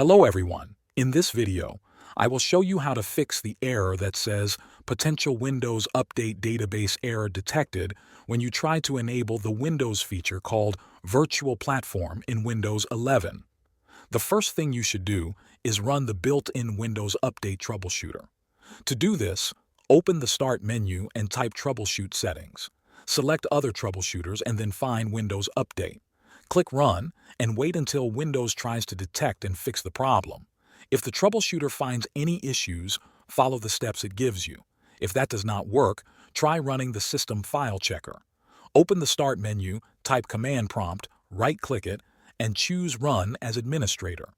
Hello everyone. In this video, I will show you how to fix the error that says potential Windows Update database error detected when you try to enable the Windows feature called Virtual Platform in Windows 11. The first thing you should do is run the built-in Windows Update troubleshooter. To do this, open the Start menu and type Troubleshoot Settings. Select Other Troubleshooters and then find Windows Update. Click Run and wait until Windows tries to detect and fix the problem. If the troubleshooter finds any issues, follow the steps it gives you. If that does not work, try running the System File Checker. Open the Start menu, type Command Prompt, right-click it, and choose Run as Administrator.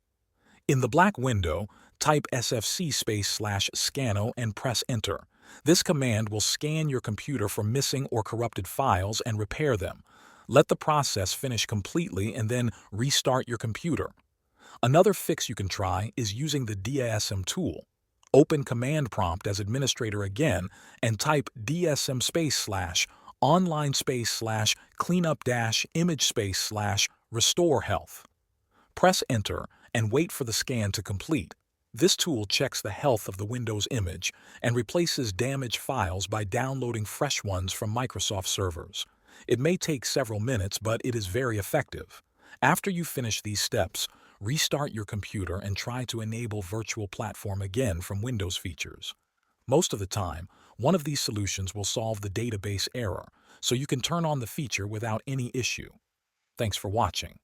In the black window, type sfc/scano and press Enter. This command will scan your computer for missing or corrupted files and repair them. Let the process finish completely and then restart your computer. Another fix you can try is using the DSM tool. Open Command Prompt as Administrator again and type dsm/online/cleanup-image/restore health. Press Enter and wait for the scan to complete. This tool checks the health of the Windows image and replaces damaged files by downloading fresh ones from Microsoft servers. It may take several minutes, but it is very effective. After you finish these steps, restart your computer and try to enable Virtual Platform again from Windows features. Most of the time, one of these solutions will solve the database error, so you can turn on the feature without any issue. Thanks for watching.